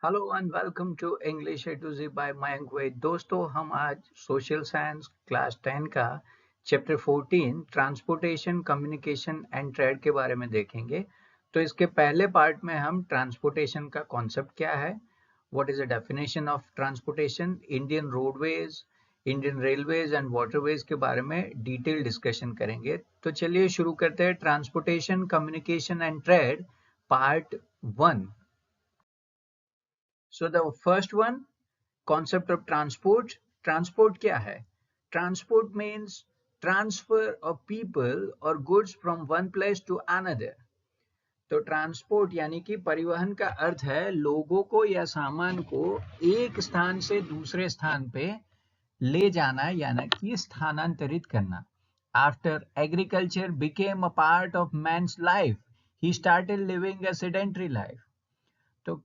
Hello and welcome to English A to Z by Mayank Vaid. दोस्तों, हम आज सोशल साइंस क्लास 10 का chapter 14 transportation, communication and trade के बारे में देखेंगे। तो इसके पहले पार्ट में हम ट्रांसपोर्टेशन का कॉन्सेप्ट क्या है, what is the definition of transportation, Indian roadways, Indian railways and waterways के बारे में डिटेल डिस्कशन करेंगे। तो चलिए शुरू करते हैं। Transportation, communication and trade part 1। So the first one, concept of transport. Transport क्या है? Transport means transfer of people or goods from one place to another. तो ट्रांसपोर्ट यानी कि परिवहन का अर्थ है लोगों को या सामान को एक स्थान से दूसरे स्थान पे ले जाना यानी कि स्थानांतरित करना। After agriculture became a part of man's life, he started living a sedentary life. तो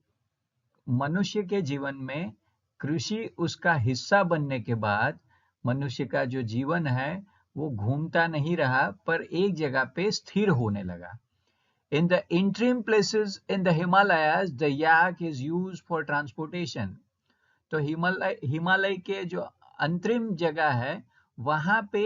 मनुष्य के जीवन में कृषि उसका हिस्सा बनने के बाद मनुष्य का जो जीवन है वो घूमता नहीं रहा पर एक जगह पे स्थिर होने लगा। In the interim places in the Himalayas, the yak is used for transportation. तो हिमालय के जो अंतरिम जगह है वहां पे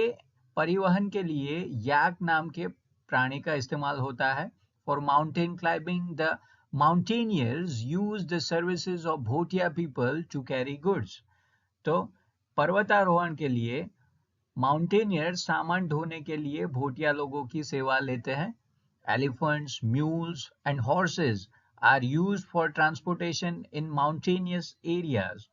परिवहन के लिए याक नाम के प्राणी का इस्तेमाल होता है। For mountain climbing the mountaineers use the services of Bhotia people to carry goods. तो पर्वतारोहण के लिए माउंटेनियर सामान ढोने के लिए भोटिया लोगों की सेवा लेते हैं। Elephants, mules and horses are used for transportation in mountainous areas.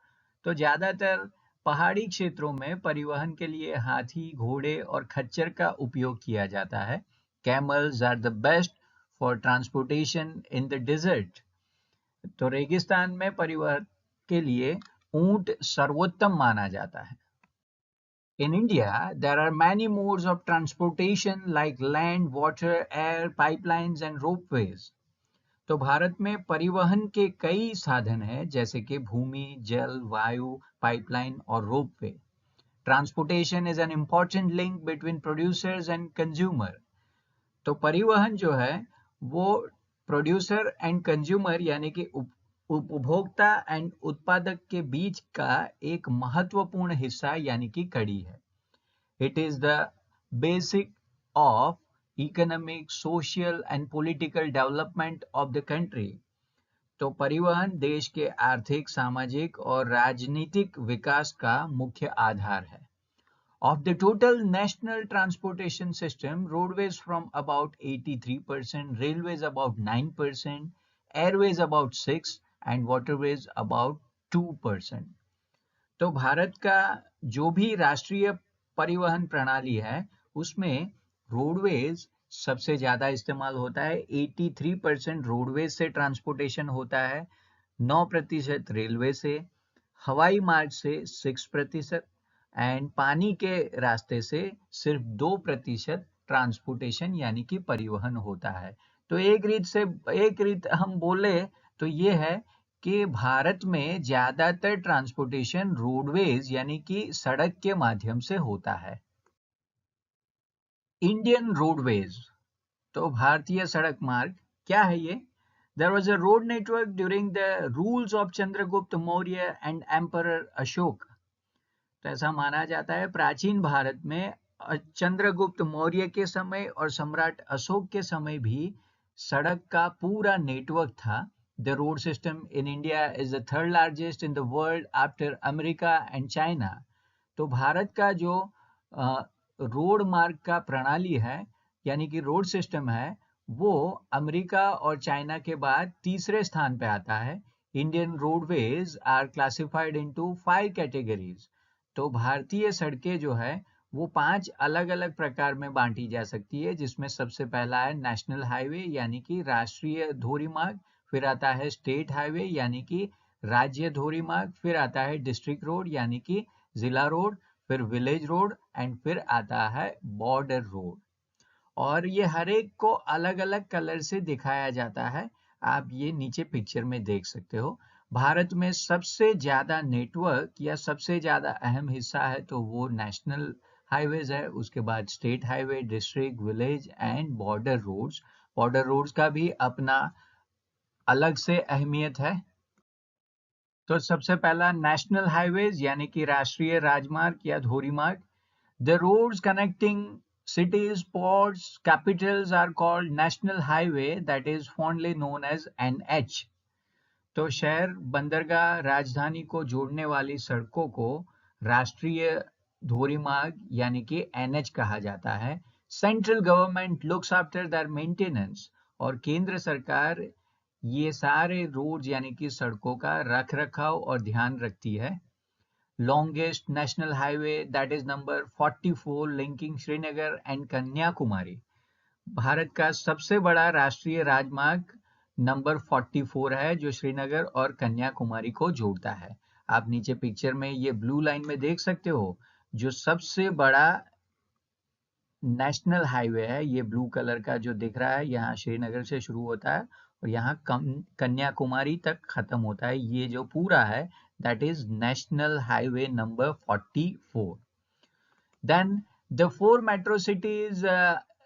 तो ज्यादातर पहाड़ी क्षेत्रों में परिवहन के लिए हाथी, घोड़े और खच्चर का उपयोग किया जाता है। Camels are the best for transportation in the desert. तो रेगिस्तान में परिवहन के लिए ऊंट सर्वोत्तम माना जाता है। In India, there are many modes of transportation like land, water, air, pipelines and ropeways. तो भारत में परिवहन के कई साधन हैं जैसे कि भूमि, जल, वायु, पाइपलाइन और ropeway. Transportation is an important link between producers and consumer. तो परिवहन जो है वो प्रोड्यूसर एंड कंज्यूमर यानी कि उपभोक्ता एंड उत्पादक के बीच का एक महत्वपूर्ण हिस्सा यानी कि कड़ी है। It is the basic of economic, social and political development of the country. तो परिवहन देश के आर्थिक, सामाजिक और राजनीतिक विकास का मुख्य आधार है। Of the total national transportation system, roadways from about 83%, railways about 9%, airways about 6% and waterways about 2%. तो भारत का जो भी राष्ट्रीय परिवहन प्रणाली है उसमें रोडवेज सबसे ज्यादा इस्तेमाल होता है। 83% रोडवेज से ट्रांसपोर्टेशन होता है, 9% रेलवे से, हवाई मार्ग से 6% एंड पानी के रास्ते से सिर्फ 2% ट्रांसपोर्टेशन यानी कि परिवहन होता है। तो एक रीत हम बोले तो ये है कि भारत में ज्यादातर ट्रांसपोर्टेशन रोडवेज यानी कि सड़क के माध्यम से होता है। इंडियन रोडवेज तो भारतीय सड़क मार्ग क्या है ये? There was a road network during the rules of Chandragupta Maurya and Emperor Ashok. तो ऐसा माना जाता है प्राचीन भारत में चंद्रगुप्त मौर्य के समय और सम्राट अशोक के समय भी सड़क का पूरा नेटवर्क था। The road system in India is the third largest in the world after America and China. तो भारत का जो रोड मार्ग का प्रणाली है यानी कि रोड सिस्टम है वो अमेरिका और चाइना के बाद तीसरे स्थान पे आता है। Indian roadways are classified into 5 categories. तो भारतीय सड़कें जो है वो 5 अलग अलग प्रकार में बांटी जा सकती है, जिसमें सबसे पहला है नेशनल हाईवे यानी कि राष्ट्रीय धोरीमार्ग, फिर आता है स्टेट हाईवे यानी कि राज्य धोरीमार्ग, फिर आता है डिस्ट्रिक्ट रोड यानी कि जिला रोड, फिर विलेज रोड एंड फिर आता है बॉर्डर रोड। और ये हर एक को अलग अलग कलर से दिखाया जाता है, आप ये नीचे पिक्चर में देख सकते हो। भारत में सबसे ज्यादा नेटवर्क या सबसे ज्यादा अहम हिस्सा है तो वो नेशनल हाईवेज है, उसके बाद state highway, district, village and border roads. Border roads का भी अपना अलग से अहमियत है। तो सबसे पहला नेशनल हाईवेज यानी कि राष्ट्रीय राजमार्ग या धोरीमार्ग. The roads connecting cities, ports, capitals are called national highway, that is fondly known as NH. तो शहर, बंदरगाह, राजधानी को जोड़ने वाली सड़कों को राष्ट्रीय धोरीमार्ग यानी कि NH कहा जाता है. Central government looks after their maintenance, और केंद्र सरकार ये सारे रोड्स यानी कि सड़कों का रख रखाव और ध्यान रखती है. Longest national highway, that is number 44, linking Srinagar and Kanyakumari. Bharat का सबसे बड़ा राष्ट्रीय राजमार्ग नंबर 44 है जो श्रीनगर और कन्याकुमारी को जोड़ता है. आप नीचे पिक्चर में ये ब्लू लाइन में देख सकते हो जो सबसे बड़ा नेशनल हाईवे है. ये ब्लू कलर का जो दिख रहा है यहाँ श्रीनगर से शुरू होता है और यहाँ कन्याकुमारी तक खत्म होता है. ये जो पूरा है that is National Highway number 44. Then the four metro cities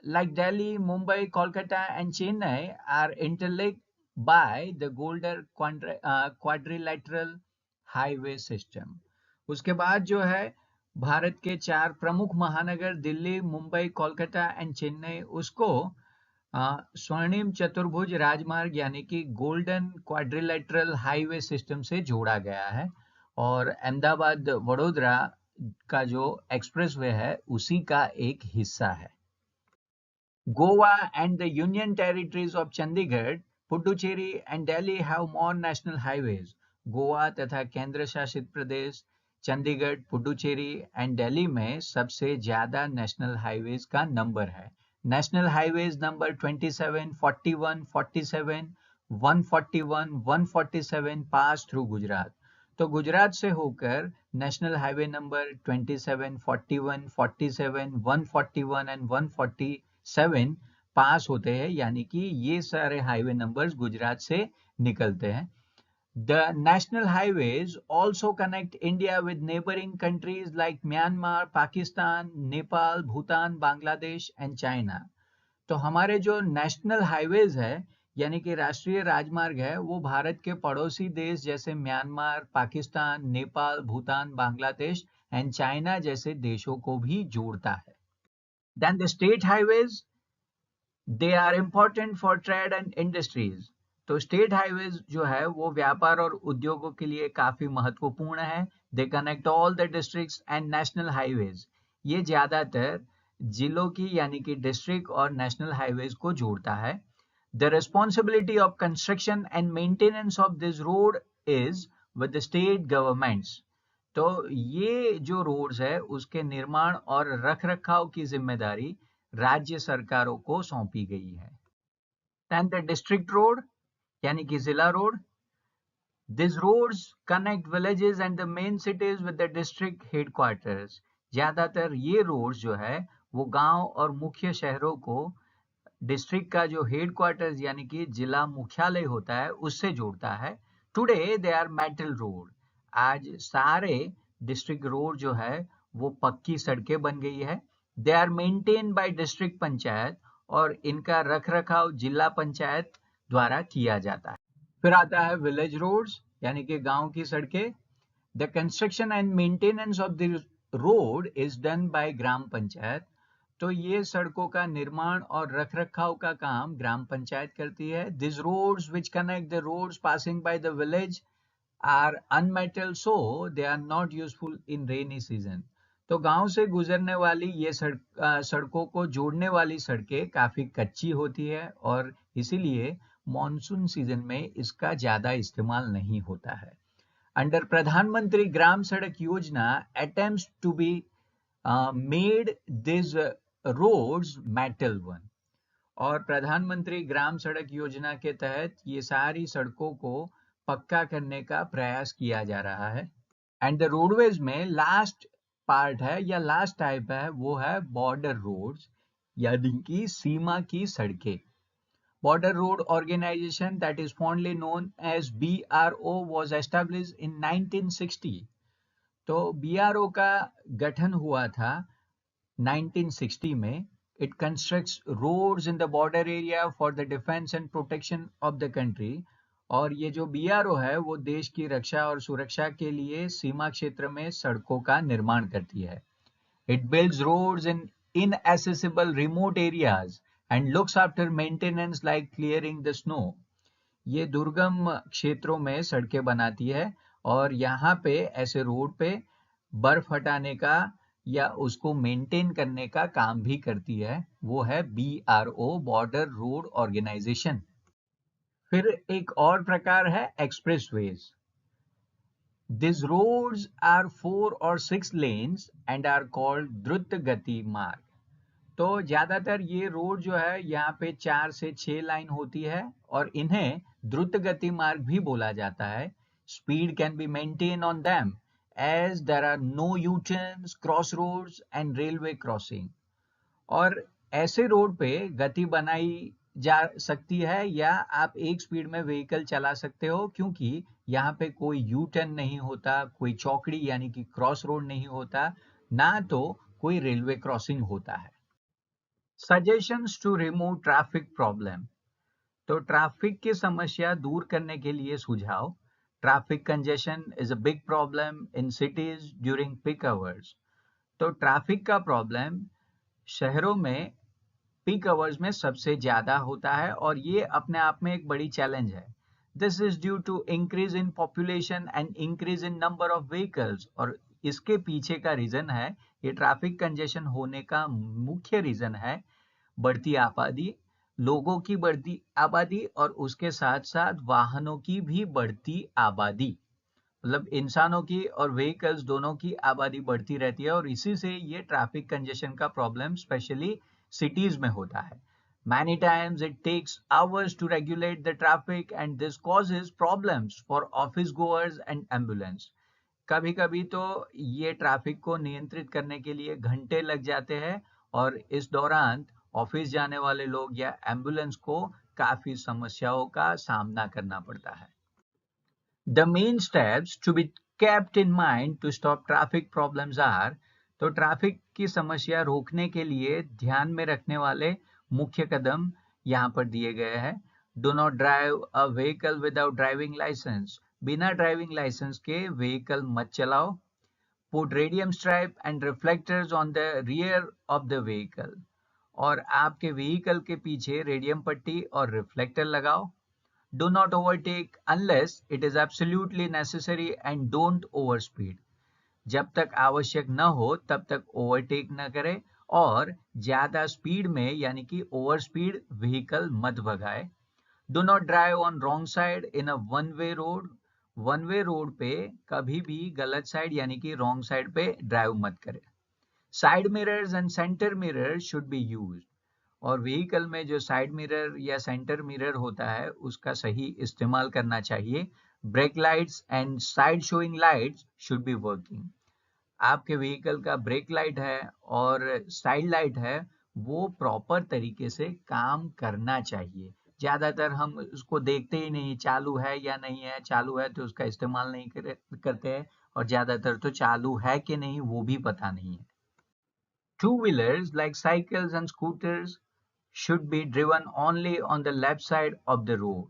like Delhi, Mumbai, Kolkata and Chennai are interlinked by the Golden Quadrilateral Highway System. उसके बाद जो है भारत के चार प्रमुख महानगर दिल्ली, मुंबई, कोलकाता एंड चेन्नई, उसको स्वर्णिम चतुर्भुज राजमार्ग यानी कि गोल्डन क्वाड्रिलेटरल हाईवे सिस्टम से जोड़ा गया है. और अहमदाबाद वडोदरा का जो एक्सप्रेसवे है उसी का एक हिस्सा है. Goa and the union territories of Chandigarh, Puducherry and Delhi have more national highways. Goa तथा केंद्र शासित प्रदेश चंडीगढ़, पुडुचेरी एंड दिल्ली में सबसे ज्यादा नेशनल हाईवेज का नंबर है. National highways number 27, 41, 47, 141, 147 pass through Gujarat. तो गुजरात से होकर नेशनल हाईवे नंबर 27, 41, 47, 141 एंड 147 पास होते हैं, यानी कि ये सारे हाईवे नंबर्स गुजरात से निकलते हैं. The national highways also connect India with neighboring countries like Myanmar, Pakistan, Nepal, Bhutan, Bangladesh and China. तो हमारे जो नेशनल हाईवेज है यानी कि राष्ट्रीय राजमार्ग है वो भारत के पड़ोसी देश जैसे Myanmar, Pakistan, Nepal, Bhutan, Bangladesh and China जैसे देशों को भी जोड़ता है. Then the state highways, they are important for trade and industries. तो स्टेट हाईवेज जो है वो व्यापार और उद्योगों के लिए काफी महत्वपूर्ण है. They connect all the districts and national highways. ये ज्यादातर जिलों की यानी कि डिस्ट्रिक्ट और नेशनल हाईवेज को जोड़ता है. The responsibility of construction and maintenance of this road is with the state governments. तो ये जो रोड्स है उसके निर्माण और रख रखाव की जिम्मेदारी राज्य सरकारों को सौंपी गई है. एंड द डिस्ट्रिक्ट रोड यानी कि जिला road. These roads connect villages and the main cities with the district headquarters. ज्यादातर ये रोड्स जो है वो गांव और मुख्य शहरों को डिस्ट्रिक्ट का जो हेडक्वार्टर्स यानी कि जिला मुख्यालय होता है उससे जोड़ता है. Today they are metal road. आज सारे डिस्ट्रिक्ट रोड जो है वो पक्की सड़कें बन गई है. They are maintain by district panchayat और इनका रख रखाव जिला पंचायत द्वारा किया जाता है. फिर आता है विलेज रोड्स यानी कि गांव की सड़कें. The construction and maintenance of the road is done by gram panchayat. तो ये सड़कों का निर्माण और रख रखाव का काम ग्राम पंचायत करती है. This roads which connect the roads passing by the village are unmetal so they are not useful in rainy season. तो गांव से गुजरने वाली ये सड़कों को जोड़ने वाली सड़कें काफी कच्ची होती है और इसीलिए मॉनसून सीजन में इसका ज्यादा इस्तेमाल नहीं होता है. अंडर प्रधानमंत्री Gram Sadak Yojana attempts to be made this roads metal one. और प्रधानमंत्री ग्राम सड़क योजना के तहत ये सारी सड़कों को पक्का करने का प्रयास किया जा रहा है. एंड द रोडवेज में लास्ट पार्ट है या लास्ट टाइप है वो है बॉर्डर रोड्स यानी कि सीमा की सड़कें. Border Road Organization, that is fondly known as BRO, was established in 1960. तो BRO का गठन हुआ था 1960 में. It constructs roads in the border area for the defense and protection of the country. और ये जो बीआरओ है वो देश की रक्षा और सुरक्षा के लिए सीमा क्षेत्र में सड़कों का निर्माण करती है. It builds roads in inaccessible remote areas and looks after maintenance like clearing the snow. ये दुर्गम क्षेत्रों में सड़कें बनाती है और यहाँ पे ऐसे रोड पे बर्फ हटाने का या उसको मेंटेन करने का काम भी करती है. वो है बीआरओ, बॉर्डर रोड ऑर्गेनाइजेशन. फिर एक और प्रकार है expressways. These roads are 4 or 6 lanes and are called द्रुत गति मार्ग. तो ज्यादातर ये रोड जो है यहाँ पे 4 से 6 लाइन होती है और इन्हें द्रुत गति मार्ग भी बोला जाता है. Speed can be maintained on them as there are no U-turns, crossroads and railway crossing. और ऐसे रोड पे गति बनाई जा सकती है या आप एक स्पीड में व्हीकल चला सकते हो क्योंकि यहाँ पे कोई यू टर्न नहीं होता, कोई चौकड़ी यानी कि क्रॉस रोड नहीं होता, ना तो कोई रेलवे क्रॉसिंग होता है. Suggestions to remove traffic problem. तो ट्रैफिक की समस्या दूर करने के लिए सुझाव. Traffic congestion is a big problem in cities during peak hours. तो ट्रैफिक का प्रॉब्लम शहरों में पीक आवर्स में सबसे ज्यादा होता है और ये अपने आप में एक बड़ी चैलेंज है. This is due to increase in population and increase in number of vehicles. और इसके पीछे का रीजन है, ये ट्रैफिक कंजेशन होने का मुख्य रीजन है बढ़ती आबादी, लोगों की बढ़ती आबादी और उसके साथ साथ वाहनों की भी बढ़ती आबादी. मतलब इंसानों की और व्हीकल्स दोनों की आबादी बढ़ती रहती है और इसी से ये ट्रैफिक कंजेशन का प्रॉब्लम स्पेशली cities में होता है. Many times it takes hours to regulate the traffic and this causes problems for office goers and ambulance. कभी कभी तो ये ट्रैफिक को नियंत्रित करने के लिए घंटे लग जाते हैं और इस दौरान ऑफिस जाने वाले लोग या एम्बुलेंस को काफी समस्याओं का सामना करना पड़ता है. The main steps to be kept in mind to stop traffic problems are. तो ट्रैफिक की समस्या रोकने के लिए ध्यान में रखने वाले मुख्य कदम यहाँ पर दिए गए हैं. Do not drive a vehicle without driving licence. बिना ड्राइविंग लाइसेंस के व्हीकल मत चलाओ. Put radium stripe and reflectors on the rear of the vehicle. और आपके व्हीकल के पीछे रेडियम पट्टी और रिफ्लेक्टर लगाओ. Do not overtake unless it is absolutely necessary and don't overspeed. जब तक आवश्यक न हो तब तक ओवरटेक न करें और ज्यादा स्पीड में यानी कि ओवर स्पीड व्हीकल मत भगाए. Do not drive on wrong side in a one way road. One way road पे कभी भी गलत साइड यानी कि रॉन्ग साइड पे ड्राइव मत करें. Side mirrors and centre mirror should be used. और व्हीकल में जो साइड मिरर या सेंटर मिरर होता है उसका सही इस्तेमाल करना चाहिए. Break lights and side showing lights should be working. आपके व्हीकल का ब्रेक लाइट है और साइड लाइट है वो प्रॉपर तरीके से काम करना चाहिए. ज्यादातर हम उसको देखते ही नहीं, चालू है या नहीं है, चालू है तो उसका इस्तेमाल नहीं करते हैं और ज्यादातर तो चालू है कि नहीं वो भी पता नहीं है. Two-wheelers like cycles and scooters should be driven only on the left side of the road.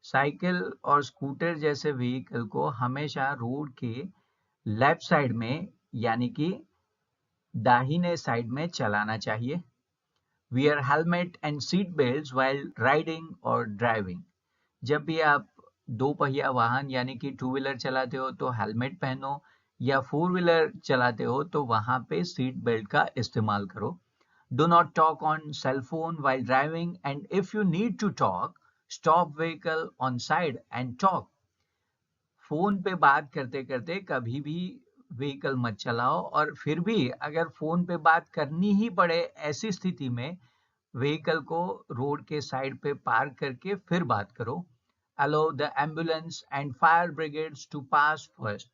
Cycle और स्कूटर जैसे व्हीकल को हमेशा रोड के लेफ्ट साइड में यानी कि दाहिने साइड में चलाना चाहिए. Wear helmet and seat belts while riding or driving. जब भी आप दो पहिया वाहन यानी कि टू व्हीलर चलाते हो तो हेलमेट पहनो या फोर व्हीलर चलाते हो तो वहां पे सीट बेल्ट का इस्तेमाल करो. Do not talk on sale phone while driving and if you need to talk, stop vehicle on side and talk. Phone पे बात करते करते कभी भी व्हीकल मत चलाओ और फिर भी अगर फोन पे बात करनी ही पड़े ऐसी स्थिति में व्हीकल को रोड के साइड पे पार्क करके फिर बात करो. Allow the ambulance and fire brigades to pass first.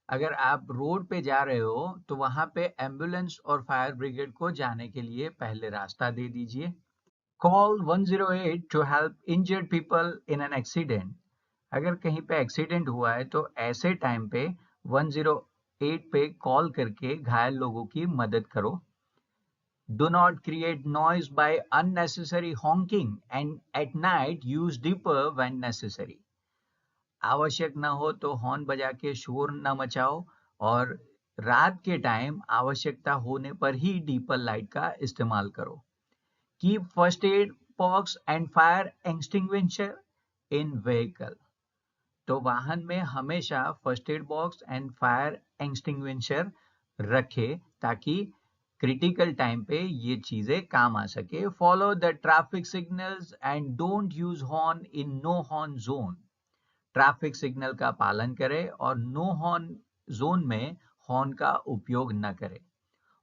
अगर आप रोड पे जा रहे हो तो वहां पे एम्बुलेंस और फायर ब्रिगेड को जाने के लिए पहले रास्ता दे दीजिए. Call 108 to help injured people in an accident. अगर कहीं पे एक्सीडेंट हुआ है तो ऐसे टाइम पे 108 पे कॉल करके घायल लोगों की मदद करो. Do not create noise by unnecessary honking and at night use dipper when necessary. आवश्यक न हो तो हॉर्न बजा के शोर न मचाओ, और रात के टाइम आवश्यकता होने पर ही डीपर लाइट का इस्तेमाल करो। Keep first aid box and fire extinguisher in vehicle. तो वाहन में हमेशा first aid box and fire extinguisher रखे, ताकि क्रिटिकल टाइम पे ये चीजें काम आ सके। Follow the traffic signals and don't use horn in no horn zone. Traffic signal का पालन करें और नो हॉर्न जोन में हॉर्न का उपयोग न करें।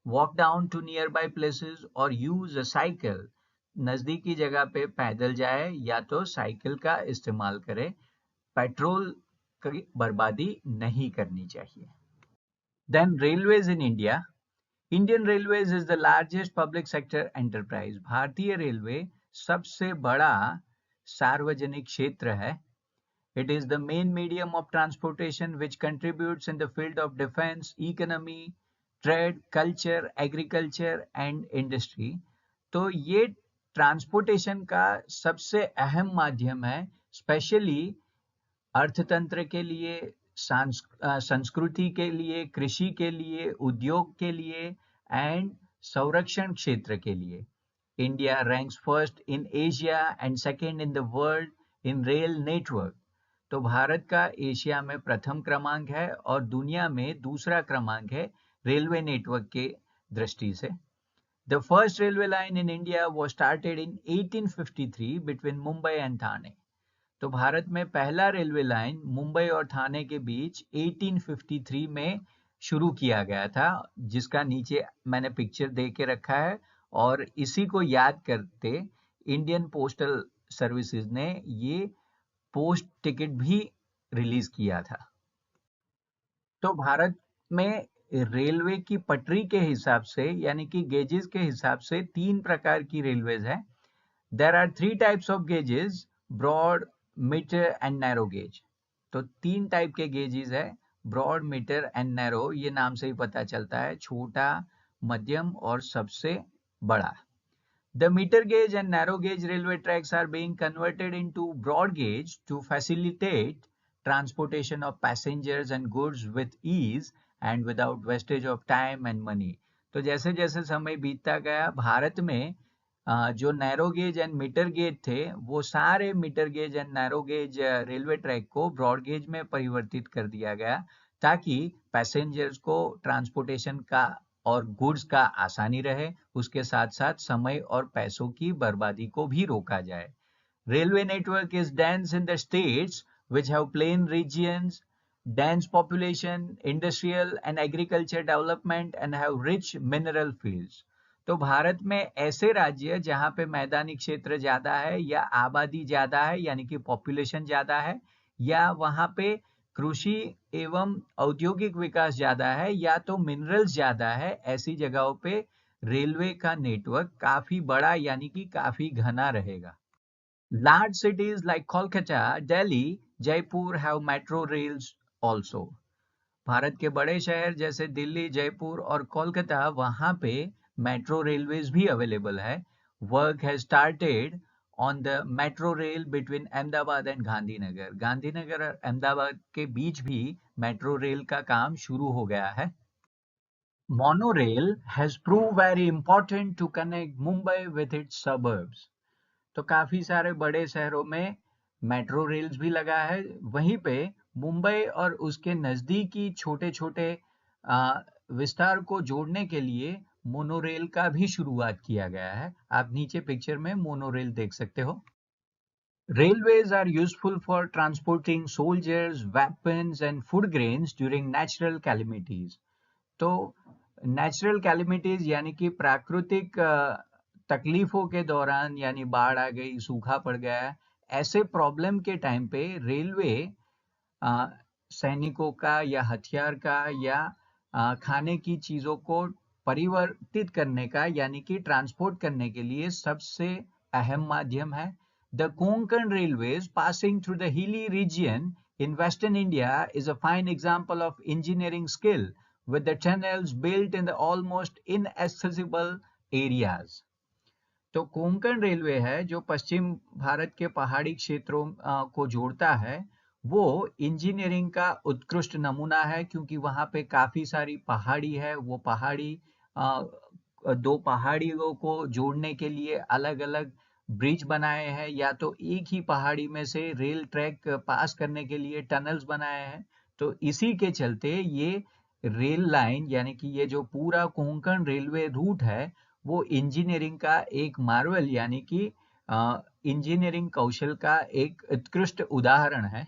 Walk down to nearby places और यूज अ साइकिल। नजदीकी जगह पे पैदल जाए या तो साइकिल का इस्तेमाल करें। पेट्रोल की बर्बादी नहीं करनी चाहिए। Then railways in India. Indian railways is the largest public sector enterprise. भारतीय रेलवे सबसे बड़ा सार्वजनिक क्षेत्र है। It is the main medium of transportation which contributes in the field of defense, economy, trade, culture, agriculture and industry. तो ये transportation का सबसे अहम माध्यम है, स्पेशली अर्थतंत्र के लिए, संस्कृति के लिए, कृषि के लिए, उद्योग के लिए एंड संरक्षण क्षेत्र के लिए। India ranks first in Asia and second in the world in rail network. तो भारत का एशिया में प्रथम क्रमांक है और दुनिया में दूसरा क्रमांक है रेलवे नेटवर्क के दृष्टि से। The first railway line in India was started in 1853 between Mumbai and Thane. तो भारत में पहला रेलवे लाइन मुंबई और ठाणे के बीच 1853 में शुरू किया गया था, जिसका नीचे मैंने पिक्चर दे के रखा है, और इसी को याद करते इंडियन पोस्टल सर्विसेज ने ये पोस्ट टिकट भी रिलीज किया था। तो भारत में रेलवे की पटरी के हिसाब से, यानी कि गेजेस के हिसाब से, 3 प्रकार की रेलवेज है। There are 3 types of gauges: broad, meter and narrow gauge. तो 3 टाइप के गेजेस है, ब्रॉड, मीटर एंड नैरो। ये नाम से ही पता चलता है, छोटा, मध्यम और सबसे बड़ा। The meter gauge and narrow gauge railway tracks are being converted into broad gauge to facilitate transportation of passengers and goods with ease and without wastage of time and money. तो जैसे जैसे समय बीतता गया, भारत में जो narrow gauge and metre gauge थे, वो सारे metre gauge and narrow gauge railway track को ब्रॉड गेज में परिवर्तित कर दिया गया, ताकि पैसेंजर्स को ट्रांसपोर्टेशन का और गुड्स का आसानी रहे, उसके साथ साथ समय और पैसों की बर्बादी को भी रोका जाए। Railway network is dense in the states which have plain regions, dense population, industrial and agriculture development and have rich mineral fields. तो भारत में ऐसे राज्य जहां पे मैदानी क्षेत्र ज्यादा है या आबादी ज्यादा है, यानी कि पॉपुलेशन ज्यादा है, या वहां पे कृषि एवं औद्योगिक विकास ज्यादा है, या तो मिनरल्स ज्यादा है, ऐसी जगहों पे रेलवे का नेटवर्क काफी बड़ा यानी कि काफी घना रहेगा। Large cities like Kolkata, Delhi, Jaipur have metro rails also. Bharat के बड़े शहर जैसे दिल्ली, जयपुर और कोलकाता, वहां पे मेट्रो रेलवेज भी अवेलेबल है। Work has started on the metro rail between Ahmedabad and Gandhinagar. Gandhinagar और अहमदाबाद के बीच भी मेट्रो रेल का काम शुरू हो गया है। Monorail has proved very important to connect Mumbai with its suburbs. तो काफी सारे बड़े शहरों में मेट्रो रेल्स भी लगा है, वहीं पे मुंबई और उसके नजदीकी छोटे छोटे विस्तार को जोड़ने के लिए मोनोरेल का भी शुरुआत किया गया है। आप नीचे पिक्चर में मोनोरेल देख सकते हो। Railways are useful for transporting soldiers, weapons and food grains during natural calamities. तो नेचुरल कैलेमिटीज यानी कि प्राकृतिक तकलीफों के दौरान, यानी बाढ़ आ गई, सूखा पड़ गया, ऐसे प्रॉब्लम के टाइम पे रेलवे सैनिकों का या हथियार का या खाने की चीजों को परिवर्तित करने का, यानी कि ट्रांसपोर्ट करने के लिए सबसे अहम माध्यम है। The Konkan railways passing through the hilly region in Western India is a fine example of engineering skill, with the tunnels built in the almost inaccessible areas. तो कोंकण रेलवे है जो पश्चिम भारत के पहाड़ी क्षेत्रों को जोड़ता है, वो इंजीनियरिंग का उत्कृष्ट नमूना है, क्योंकि वहाँ पे काफी सारी पहाड़ी है। वो पहाड़ी अ, दो पहाड़ियों को जोड़ने के लिए अलग अलग ब्रिज बनाए हैं, या तो एक ही पहाड़ी में से रेल ट्रैक पास करने के लिए टनल्स बनाए हैं। तो इसी के चलते ये रेल लाइन, यानी कि ये जो पूरा कोंकण रेलवे रूट है, वो इंजीनियरिंग का एक मार्वल, यानी कि इंजीनियरिंग कौशल का एक उत्कृष्ट उदाहरण है।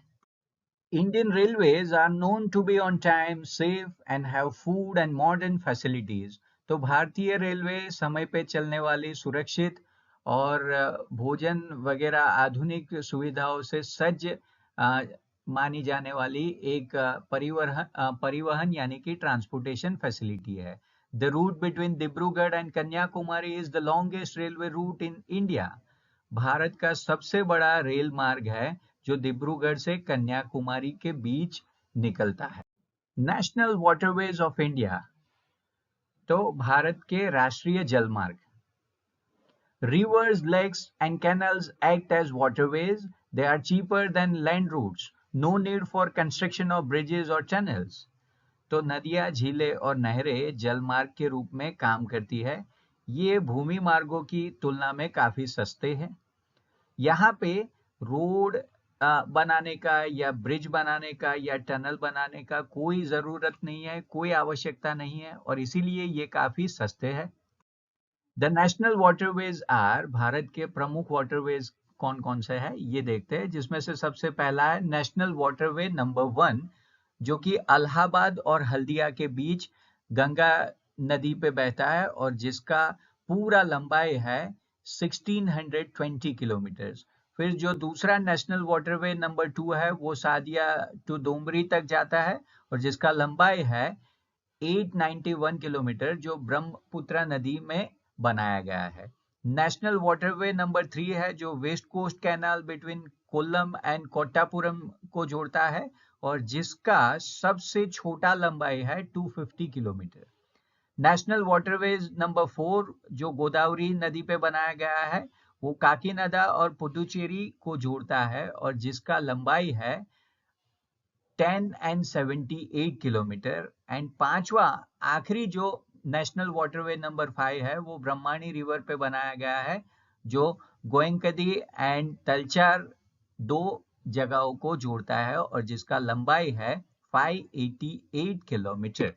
Indian Railways are known to be on time, safe, and have food and modern facilities. तो भारतीय रेलवे समय पे चलने वाली, सुरक्षित और भोजन वगैरह आधुनिक सुविधाओं से सज्ज मानी जाने वाली एक परिवहन यानी कि ट्रांसपोर्टेशन फैसिलिटी है। The route between Dibrugarh and Kanyakumari is the longest railway route in India. Bharat का सबसे बड़ा रेल मार्ग है जो डिब्रूगढ़ से कन्याकुमारी के बीच निकलता है। नेशनल वाटरवेज ऑफ इंडिया, तो भारत के राष्ट्रीय जल मार्ग। Rivers, lakes, and canals act as waterways. They are cheaper than land routes. No need for construction of bridges or tunnels. तो नदियां, झीलें और नहरें जलमार्ग के रूप में काम करती है। ये भूमि मार्गों की तुलना में काफी सस्ते हैं। यहाँ पे रोड बनाने का या ब्रिज बनाने का या टनल बनाने का कोई ज़रूरत नहीं है, कोई आवश्यकता नहीं है, और इसीलिए ये काफ़ी सस्ते हैं। द नेशनल वाटरवेज आर, भारत के प्रमुख वाटरवेज कौन कौन से हैं ये देखते हैं, जिसमें से सबसे पहला है नेशनल वाटरवे नंबर 1, जो कि इलाहाबाद और हल्दिया के बीच गंगा नदी पे बहता है और जिसका पूरा लंबाई है 1620 किलोमीटर। फिर जो दूसरा नेशनल वाटरवे नंबर 2 है वो सादिया टू दोमरी तक जाता है और जिसका लंबाई है 891 किलोमीटर, जो ब्रह्मपुत्र नदी में बनाया गया है। नेशनल वाटरवे नंबर 3 है जो west coast canal between Kollam and Kottapuram को जोड़ता है और जिसका सबसे छोटा लंबाई है 250 किलोमीटर। नेशनल वाटरवेज नंबर 4 जो गोदावरी नदी पे बनाया गया है, वो काकीनाडा और पुडुचेरी को जोड़ता है और जिसका लंबाई है 10 एंड 78 किलोमीटर। एंड पांचवा आखिरी जो नेशनल वाटरवे नंबर 5 है वो ब्रह्माणी रिवर पे बनाया गया है, जो गोयनकदी एंड तलचार दो जगहों को जोड़ता है और जिसका लंबाई है 588 किलोमीटर।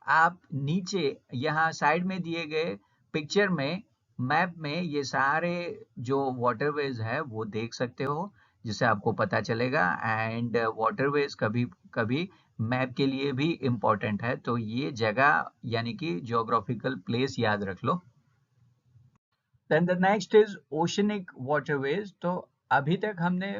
आप नीचे यहाँ साइड में दिए गए पिक्चर में, मैप में ये सारे जो वाटरवेज है वो देख सकते हो, जिससे आपको पता चलेगा। एंड वाटरवेज कभी कभी मैप के लिए भी इम्पोर्टेंट है, तो ये जगह यानी कि जियोग्राफिकल प्लेस याद रख लो। Then the next is oceanic waterways. तो अभी तक हमने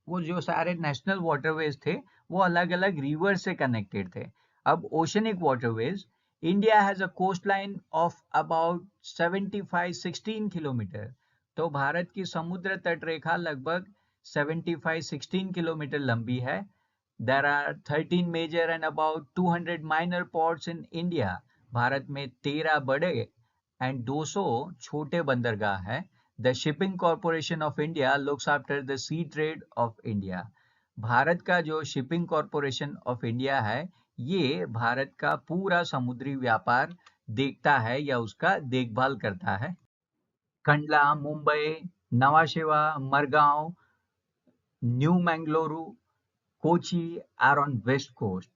वो जो सारे नेशनल वाटरवेज थे वो अलग अलग रिवर से कनेक्टेड थे। अब oceanic waterways, India has a coast line of about 7516 kilometre. तो भारत की समुद्र तट रेखा लगभग 7516 किलोमीटर लंबी है। There are 13 major and about 200 minor ports in India. Bharat में 13 बड़े एंड 200 छोटे बंदरगाह हैं। The shipping corporation of India looks after the sea trade of India. भारत का जो शिपिंग कॉरपोरेशन ऑफ इंडिया है, ये भारत का पूरा समुद्री व्यापार देखता है या उसका देखभाल करता है। Kandla, Mumbai, Nava Sheva, Margao, New Mangaluru, Kochi are on west coast.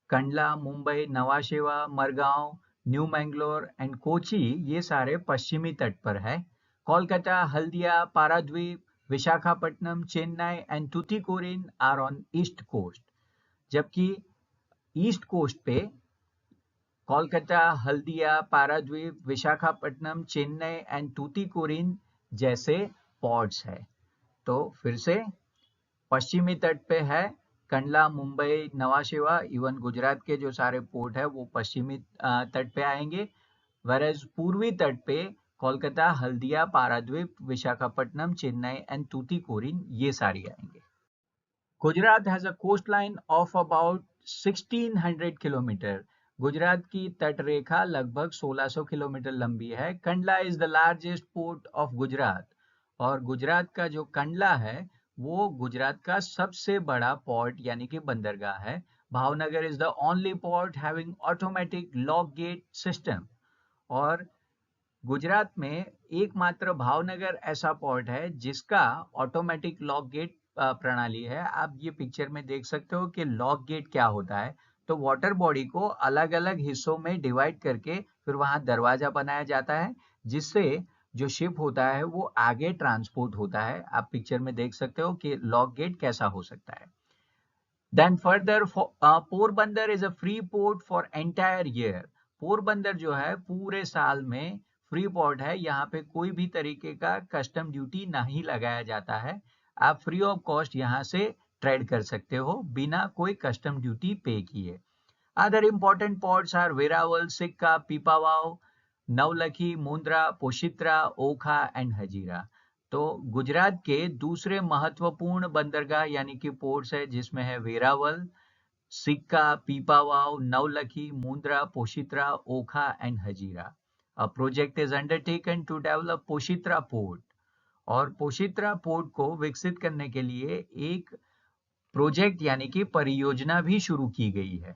Kandla, Mumbai, Nava Sheva, Margao, New Mangalore and Kochi ये सारे पश्चिमी तट पर है। Kolkata, Haldia, Paradip, Visakhapatnam, Chennai and Tuticorin are on east coast. जबकि ईस्ट कोस्ट पे कोलकाता, हल्दिया, पाराद्वीप, विशाखापट्टनम, चेन्नई एंड टूटिकोरिन जैसे पोर्ट्स है। तो फिर से पश्चिमी तट पे है कंडला, मुंबई, नवा शेवा, इवन गुजरात के जो सारे पोर्ट है वो पश्चिमी तट पे आएंगे। वेरएज पूर्वी तट पे कोलकाता, हल्दिया, पाराद्वीप, विशाखापट्टनम, चेन्नई एंड टूटिकोरिन ये सारी आएंगे। Gujarat has a coast line of about 1600 kilometre. Gujarat की तट रेखा लगभग 1600 किलोमीटर लंबी है। Kandla is the largest port of Gujarat और गुजरात का जो कंडला है वो गुजरात का सबसे बड़ा पोर्ट यानी कि बंदरगाह है। Bhavnagar is the only port having automatic lock gate system. और गुजरात में एकमात्र भावनगर ऐसा पोर्ट है जिसका ऑटोमेटिक लॉक गेट प्रणाली है। आप ये पिक्चर में देख सकते हो कि लॉक गेट क्या होता है। तो वाटर बॉडी को अलग अलग हिस्सों में डिवाइड करके फिर वहां दरवाजा बनाया जाता है, जिससे जो शिप होता है वो आगे ट्रांसपोर्ट होता है। आप पिक्चर में देख सकते हो कि लॉक गेट कैसा हो सकता है। Then further, Porbandar is a free port for entire year. Porbandar जो है पूरे साल में फ्री पोर्ट है। यहाँ पे कोई भी तरीके का कस्टम ड्यूटी नहीं लगाया जाता है। आप फ्री ऑफ कॉस्ट यहाँ से ट्रेड कर सकते हो बिना कोई कस्टम ड्यूटी पे किए। Other important ports are Veeraval, Sikka, Pipavav, Navlakhi, Mundra, Positra, Okha and Hazira. तो गुजरात के दूसरे महत्वपूर्ण बंदरगाह यानी कि पोर्ट्स है जिसमें है Veraval, Sikka, Pipavav, Navlakhi, Mundra, Positra, Okha and Hazira. A project is undertaken to develop Positra port. और पोशित्रा पोर्ट को विकसित करने के लिए एक प्रोजेक्ट यानी कि परियोजना भी शुरू की गई है।